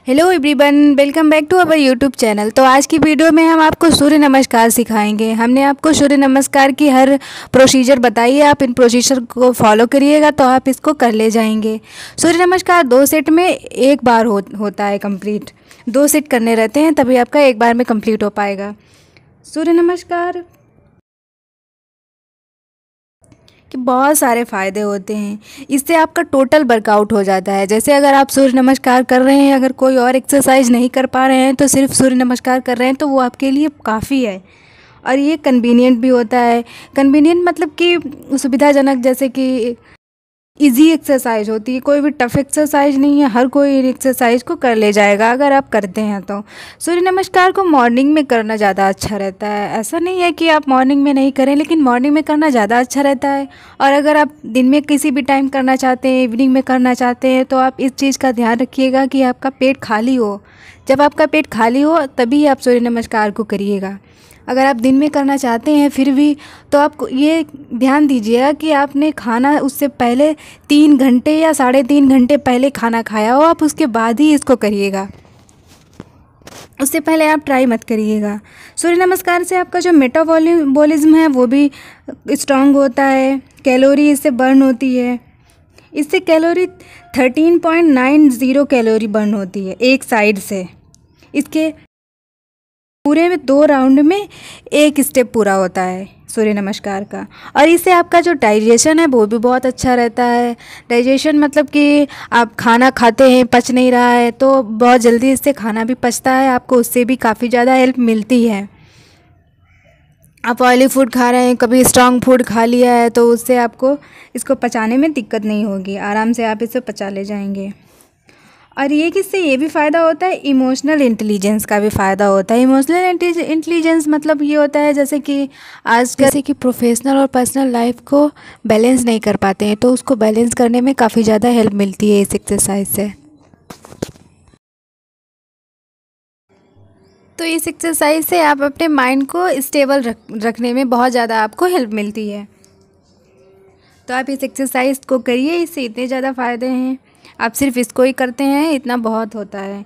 Hello everyone, welcome back to our YouTube channel. तो आज की वीडियो में हम आपको सूर्य नमस्कार सिखाएंगे। हमने आपको सूर्य नमस्कार की हर प्रोसीजर बताई है। आप इन प्रोसीजर को फॉलो करिएगा तो आप इसको कर ले जाएंगे। सूर्य नमस्कार 2 सेट में एक बार होता है कंप्लीट। 2 सेट करने रहते हैं तभी आपका एक बार में कंप्लीट हो पाएगा। सूर्य नमस्कार कि बहुत सारे फ़ायदे होते हैं। इससे आपका टोटल वर्कआउट हो जाता है। जैसे अगर आप सूर्य नमस्कार कर रहे हैं, अगर कोई और एक्सरसाइज नहीं कर पा रहे हैं तो सिर्फ सूर्य नमस्कार कर रहे हैं तो वो आपके लिए काफ़ी है। और ये कन्वीनियंट भी होता है। कन्वीनियंट मतलब कि सुविधाजनक, जैसे कि इजी एक्सरसाइज होती है। कोई भी टफ एक्सरसाइज नहीं है, हर कोई एक्सरसाइज को कर ले जाएगा अगर आप करते हैं तो। सूर्य नमस्कार को मॉर्निंग में करना ज़्यादा अच्छा रहता है। ऐसा नहीं है कि आप मॉर्निंग में नहीं करें, लेकिन मॉर्निंग में करना ज़्यादा अच्छा रहता है। और अगर आप दिन में किसी भी टाइम करना चाहते हैं, इवनिंग में करना चाहते हैं, तो आप इस चीज़ का ध्यान रखिएगा कि आपका पेट खाली हो। जब आपका पेट खाली हो तभी आप सूर्य नमस्कार को करिएगा। अगर आप दिन में करना चाहते हैं फिर भी, तो आप ये ध्यान दीजिएगा कि आपने खाना उससे पहले 3 घंटे या 3.5 घंटे पहले खाना खाया हो, आप उसके बाद ही इसको करिएगा। उससे पहले आप ट्राई मत करिएगा। सूर्य नमस्कार से आपका जो मेटाबॉलिज्म है वो भी स्ट्रांग होता है। कैलोरी इससे बर्न होती है। इससे कैलोरी 13.90 कैलोरी बर्न होती है एक साइड से। इसके पूरे में 2 राउंड में एक स्टेप पूरा होता है सूर्य नमस्कार का। और इससे आपका जो डाइजेशन है वो भी बहुत अच्छा रहता है। डाइजेशन मतलब कि आप खाना खाते हैं, पच नहीं रहा है, तो बहुत जल्दी इससे खाना भी पचता है। आपको उससे भी काफ़ी ज़्यादा हेल्प मिलती है। आप ऑयली फूड खा रहे हैं, कभी स्ट्रॉन्ग फूड खा लिया है, तो उससे आपको इसको पचाने में दिक्कत नहीं होगी। आराम से आप इसे पचा ले जाएंगे। और ये किससे ये भी फ़ायदा होता है, इमोशनल इंटेलिजेंस का भी फ़ायदा होता है। इमोशनल इंटेलिजेंस मतलब ये होता है जैसे कि प्रोफेशनल और पर्सनल लाइफ को बैलेंस नहीं कर पाते हैं, तो उसको बैलेंस करने में काफ़ी ज़्यादा हेल्प मिलती है इस एक्सरसाइज से। तो इस एक्सरसाइज से आप अपने माइंड को स्टेबल रखने में बहुत ज़्यादा आपको हेल्प मिलती है। तो आप इस एक्सरसाइज को करिए, इससे इतने ज़्यादा फ़ायदे हैं। आप सिर्फ इसको ही करते हैं, इतना बहुत होता है।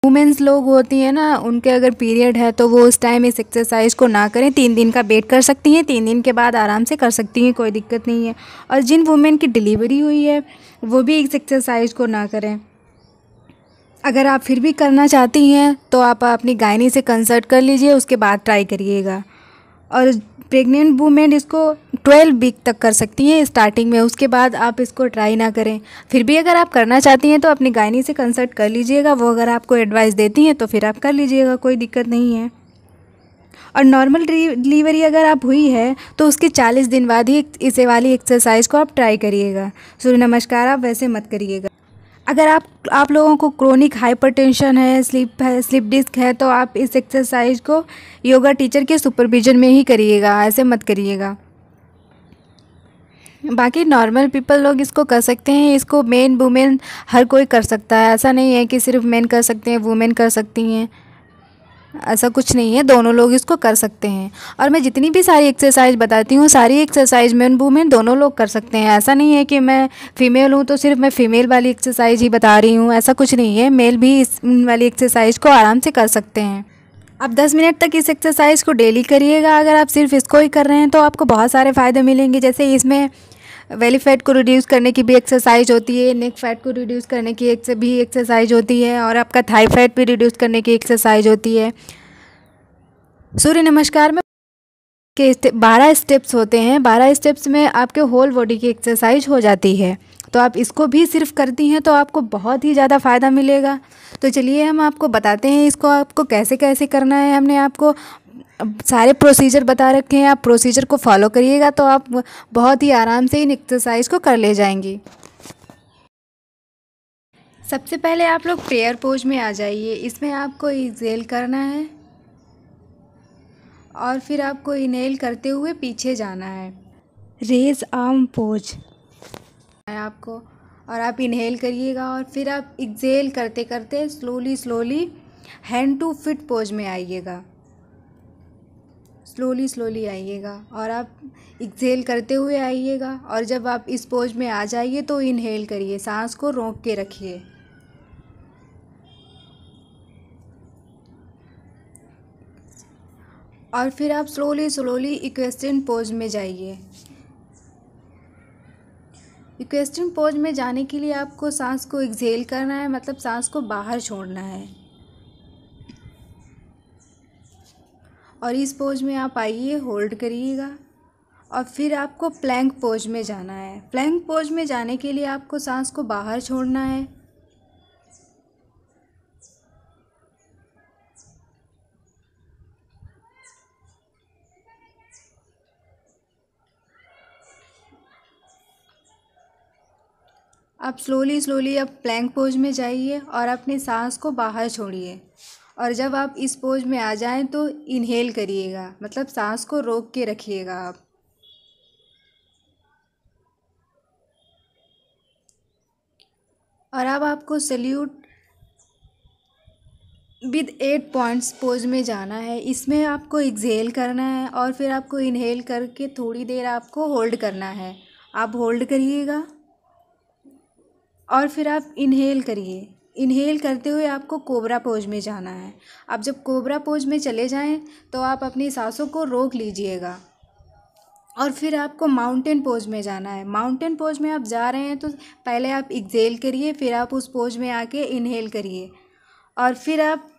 वुमेंस लोग होती हैं ना, उनके अगर पीरियड है तो वो उस टाइम इस एक्सरसाइज को ना करें। 3 दिन का वेट कर सकती हैं, 3 दिन के बाद आराम से कर सकती हैं, कोई दिक्कत नहीं है। और जिन वुमेन की डिलीवरी हुई है वो भी इस एक्सरसाइज को ना करें। अगर आप फिर भी करना चाहती हैं तो आप अपनी गायनी से कंसल्ट कर लीजिए, उसके बाद ट्राई करिएगा। और प्रेग्नेंट वुमेन इसको 12 वीक तक कर सकती हैं स्टार्टिंग में, उसके बाद आप इसको ट्राई ना करें। फिर भी अगर आप करना चाहती हैं तो अपनी गायनी से कंसल्ट कर लीजिएगा। वो अगर आपको एडवाइस देती हैं तो फिर आप कर लीजिएगा, कोई दिक्कत नहीं है। और नॉर्मल डिलीवरी अगर आप हुई है तो उसके 40 दिन बाद ही इसे वाली एक्सरसाइज को आप ट्राई करिएगा। सूर्य नमस्कार आप वैसे मत करिएगा। अगर आप लोगों को क्रोनिक हाइपरटेंशन है, स्लिप डिस्क है, तो आप इस एक्सरसाइज को योगा टीचर के सुपरविजन में ही करिएगा, ऐसे मत करिएगा। बाकी नॉर्मल पीपल लोग इसको कर सकते हैं। इसको मेन वुमेन हर कोई कर सकता है। ऐसा नहीं है कि सिर्फ मेन कर सकते हैं, वुमेन कर सकती हैं, ऐसा कुछ नहीं है। दोनों लोग इसको कर सकते हैं। और मैं जितनी भी सारी एक्सरसाइज बताती हूँ, सारी एक्सरसाइज मेन वुमेन दोनों लोग कर सकते हैं। ऐसा नहीं है कि मैं फ़ीमेल हूँ तो सिर्फ मैं फ़ीमेल वाली एक्सरसाइज ही बता रही हूँ, ऐसा कुछ नहीं है। मेल भी इस वाली एक्सरसाइज को आराम से कर सकते हैं। आप 10 मिनट तक इस एक्सरसाइज को डेली करिएगा। अगर आप सिर्फ इसको ही कर रहे हैं तो आपको बहुत सारे फ़ायदे मिलेंगे। जैसे इसमें बेली फैट को रिड्यूस करने की भी एक्सरसाइज होती है, नेक फैट को रिड्यूस करने की भी एक्सरसाइज होती है, और आपका थाई फैट भी रिड्यूस करने की एक्सरसाइज होती है। सूर्य नमस्कार में 12 स्टेप्स होते हैं। 12 स्टेप्स में आपके होल बॉडी की एक्सरसाइज हो जाती है। तो आप इसको भी सिर्फ करती हैं तो आपको बहुत ही ज़्यादा फ़ायदा मिलेगा। तो चलिए हम आपको बताते हैं इसको आपको कैसे कैसे करना है। हमने आपको सारे प्रोसीजर बता रखे हैं, आप प्रोसीजर को फॉलो करिएगा तो आप बहुत ही आराम से इन एक्सरसाइज को कर ले जाएंगी। सबसे पहले आप लोग प्रेयर पोज में आ जाइए। इसमें आपको एक्सहेल करना है और फिर आपको इनहेल करते हुए पीछे जाना है। रेज आर्म पोज है आपको, और आप इनहेल करिएगा और फिर आप एक्सहेल करते करते slowly hand to feet pose में आइएगा। स्लोली स्लोली आइएगा और आप एक्सहेल करते हुए आइएगा। और जब आप इस पोज में आ जाइए तो इनहेल करिए, सांस को रोक के रखिए। और फिर आप स्लोली स्लोली इक्वेस्टन पोज में जाइए। इक्वेस्टन पोज में जाने के लिए आपको सांस को एक्सहेल करना है, मतलब सांस को बाहर छोड़ना है। और इस पोज में आप आइए, होल्ड करिएगा और फिर आपको प्लैंक पोज में जाना है। प्लैंक पोज में जाने के लिए आपको सांस को बाहर छोड़ना है। आप स्लोली स्लोली अब प्लैंक पोज में जाइए और अपने सांस को बाहर छोड़िए। और जब आप इस पोज में आ जाएं तो इनहेल करिएगा, मतलब सांस को रोक के रखिएगा आप। और अब आपको सल्यूट विद 8 पॉइंट्स पोज में जाना है। इसमें आपको एक्सहेल करना है और फिर आपको इनहेल करके थोड़ी देर आपको होल्ड करना है। आप होल्ड करिएगा और फिर आप इनहेल करिए। इनहेल करते हुए आपको कोबरा पोज में जाना है। आप जब कोबरा पोज में चले जाएं तो आप अपनी सांसों को रोक लीजिएगा और फिर आपको माउंटेन पोज में जाना है। माउंटेन पोज में आप जा रहे हैं तो पहले आप एक्सहेल करिए, फिर आप उस पोज में आके इनहेल करिए और फिर आप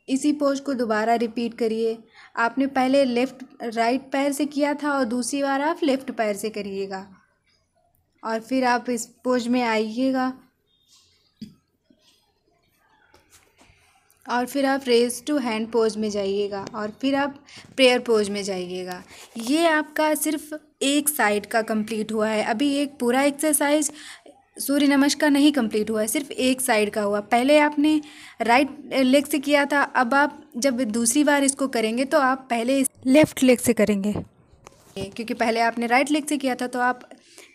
इसी पोज को दोबारा रिपीट करिए। आपने पहले राइट पैर से किया था और दूसरी बार आप लेफ्ट पैर से करिएगा। और फिर आप इस पोज में आइएगा और फिर आप रेज टू हैंड पोज में जाइएगा और फिर आप प्रेयर पोज में जाइएगा। ये आपका सिर्फ एक साइड का कंप्लीट हुआ है। अभी एक पूरा एक्सरसाइज सूर्य नमस्कार नहीं कंप्लीट हुआ है, सिर्फ एक साइड का हुआ। पहले आपने राइट लेग से किया था, अब आप जब दूसरी बार इसको करेंगे तो आप पहले लेफ़्ट लेग से करेंगे, क्योंकि पहले आपने राइट लेग से किया था। तो आप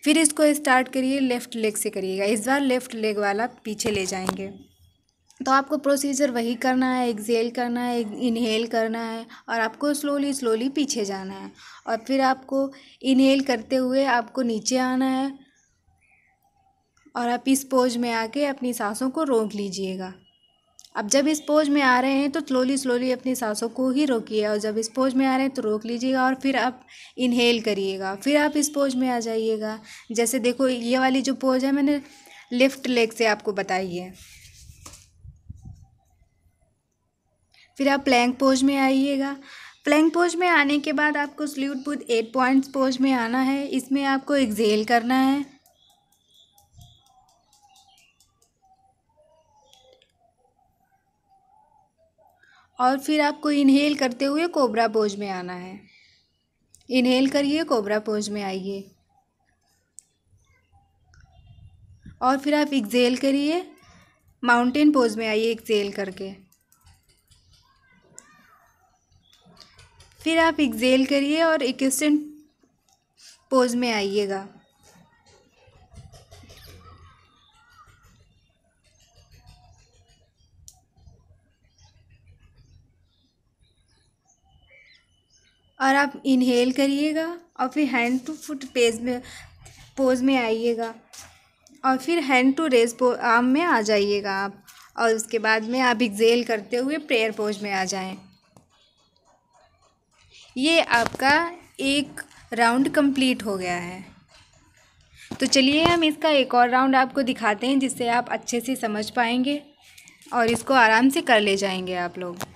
फिर इसको स्टार्ट करिए, लेफ़्ट लेग से करिएगा। इस बार लेफ़्ट लेग वाला पीछे ले जाएंगे। तो आपको प्रोसीजर वही करना है, एक्सहेल करना है, इनहेल करना है और आपको स्लोली स्लोली पीछे जाना है। और फिर आपको इनहेल करते हुए आपको नीचे आना है और आप इस पोज में आके अपनी सांसों को रोक लीजिएगा। अब जब इस पोज में आ रहे हैं तो स्लोली स्लोली अपनी सांसों को ही रोकिए और जब इस पोज में आ रहे हैं तो रोक लीजिएगा और फिर आप इनहेल करिएगा। फिर आप इस पोज में आ जाइएगा। जैसे देखो, ये वाली जो पोज है मैंने लेफ़्ट लेग से आपको बताई है। फिर आप प्लैंक पोज में आइएगा। प्लैंक पोज में आने के बाद आपको सल्यूट विद 8 पॉइंट्स पोज में आना है। इसमें आपको एक्सहेल करना है और फिर आपको इनहेल करते हुए कोबरा पोज में आना है। इनहेल करिए, कोबरा पोज में आइए और फिर आप एक्सहेल करिए, माउंटेन पोज में आइए एक्सहेल करके। फिर आप एक्सहेल करिए और इक्वेस्टन पोज में आइएगा। और आप इनहेल करिएगा और फिर हैंड टू फुट पोज में आइएगा और फिर हैंड टू रेज आर्म में आ जाइएगा आप। और उसके बाद में आप एक्सहेल करते हुए प्रेयर पोज में आ जाएं। ये आपका एक राउंड कंप्लीट हो गया है। तो चलिए हम इसका एक और राउंड आपको दिखाते हैं, जिससे आप अच्छे से समझ पाएंगे और इसको आराम से कर ले जाएंगे आप लोग।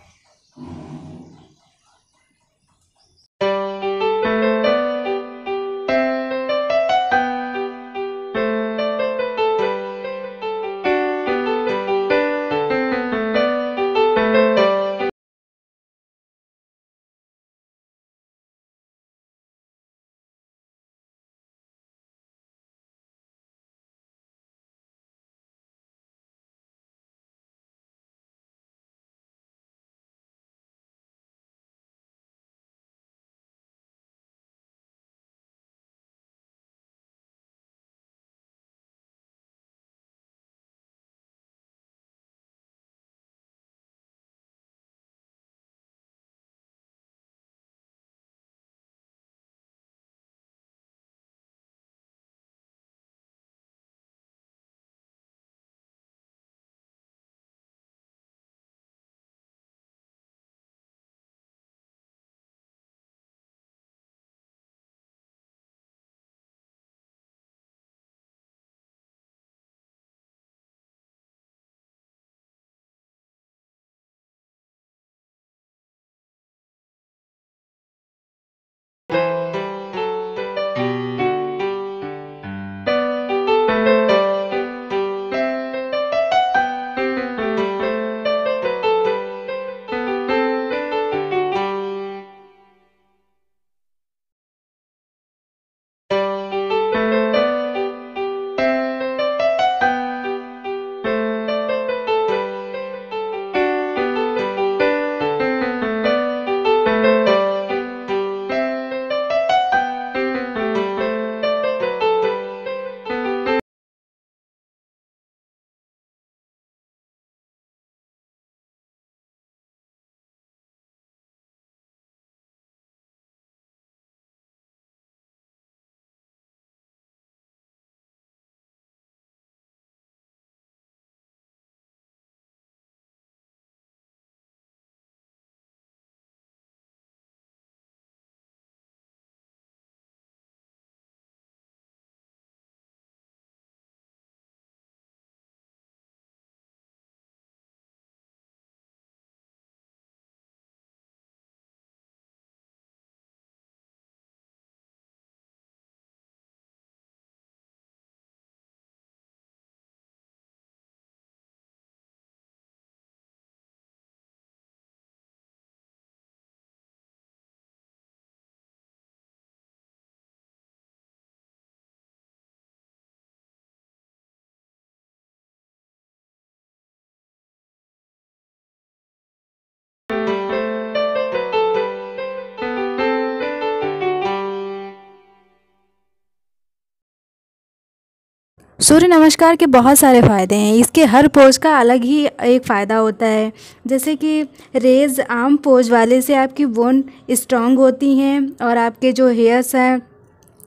सूर्य नमस्कार के बहुत सारे फ़ायदे हैं। इसके हर पोज का अलग ही एक फ़ायदा होता है। जैसे कि रेज़ आर्म पोज वाले से आपकी बोन स्ट्रांग होती हैं और आपके जो हेयर्स हैं,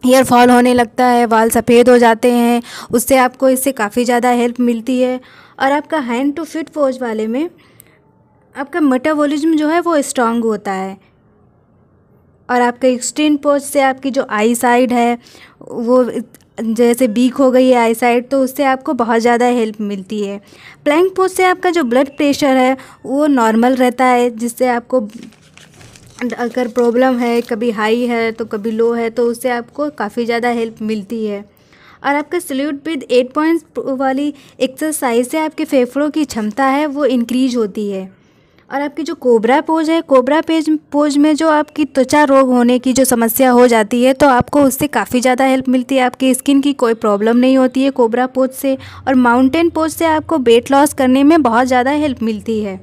हेयर फॉल होने लगता है, बाल सफ़ेद हो जाते हैं, उससे आपको इससे काफ़ी ज़्यादा हेल्प मिलती है। और आपका हैंड टू फिट पोज वाले में आपका मेटाबॉलिज्म जो है वो स्ट्रांग होता है। और आपका एक्सटेंड पोज से आपकी जो आई साइड है वो जैसे वीक हो गई है आई साइड, तो उससे आपको बहुत ज़्यादा हेल्प मिलती है। प्लैंक पोज से आपका जो ब्लड प्रेशर है वो नॉर्मल रहता है, जिससे आपको अगर प्रॉब्लम है, कभी हाई है तो कभी लो है, तो उससे आपको काफ़ी ज़्यादा हेल्प मिलती है। और आपका सल्यूट ब्रीथ 8 पॉइंट्स वाली एक्सरसाइज से आपके फेफड़ों की क्षमता है वो इंक्रीज होती है। और आपकी जो कोबरा पोज है, कोबरा पोज में जो आपकी त्वचा रोग होने की जो समस्या हो जाती है, तो आपको उससे काफ़ी ज़्यादा हेल्प मिलती है। आपकी स्किन की कोई प्रॉब्लम नहीं होती है कोबरा पोज से। और माउंटेन पोज से आपको वेट लॉस करने में बहुत ज़्यादा हेल्प मिलती है।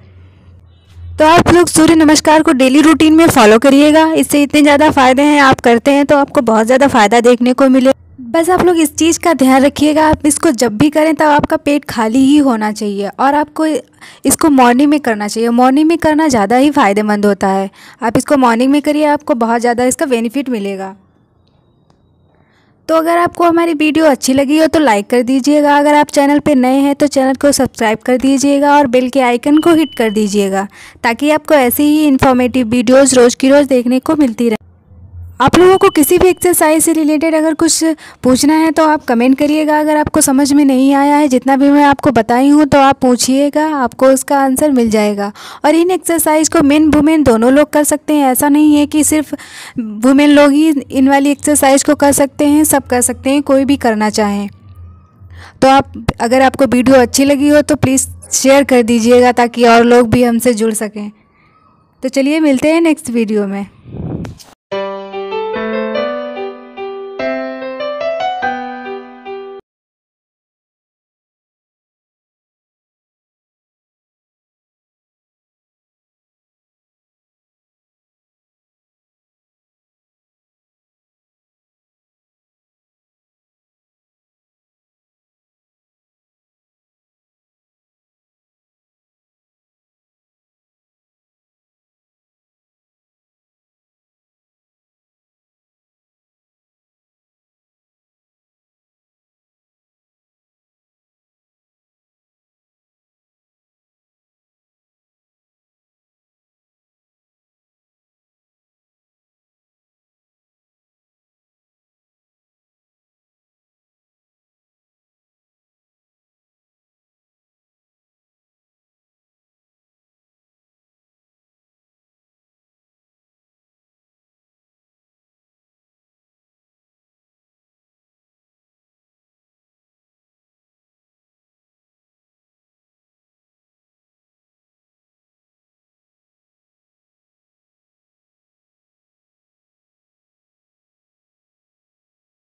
तो आप लोग सूर्य नमस्कार को डेली रूटीन में फॉलो करिएगा। इससे इतने ज़्यादा फ़ायदे हैं, आप करते हैं तो आपको बहुत ज़्यादा फ़ायदा देखने को मिले। बस आप लोग इस चीज़ का ध्यान रखिएगा, आप इसको जब भी करें तब आपका पेट खाली ही होना चाहिए। और आपको इसको मॉर्निंग में करना चाहिए। मॉर्निंग में करना ज़्यादा ही फ़ायदेमंद होता है। आप इसको मॉर्निंग में करिए, आपको बहुत ज़्यादा इसका बेनिफिट मिलेगा। तो अगर आपको हमारी वीडियो अच्छी लगी हो तो लाइक कर दीजिएगा। अगर आप चैनल पे नए हैं तो चैनल को सब्सक्राइब कर दीजिएगा और बेल के आइकन को हिट कर दीजिएगा, ताकि आपको ऐसी ही इन्फॉर्मेटिव वीडियोज़ रोज़ की रोज़ देखने को मिलती रहे। आप लोगों को किसी भी एक्सरसाइज से रिलेटेड अगर कुछ पूछना है तो आप कमेंट करिएगा। अगर आपको समझ में नहीं आया है, जितना भी मैं आपको बताई हूँ, तो आप पूछिएगा, आपको उसका आंसर मिल जाएगा। और इन एक्सरसाइज को मेन वुमेन दोनों लोग कर सकते हैं। ऐसा नहीं है कि सिर्फ वुमेन लोग ही इन वाली एक्सरसाइज को कर सकते हैं, सब कर सकते हैं, कोई भी करना चाहें। तो अगर आपको वीडियो अच्छी लगी हो तो प्लीज़ शेयर कर दीजिएगा, ताकि और लोग भी हमसे जुड़ सकें। तो चलिए मिलते हैं नेक्स्ट वीडियो में।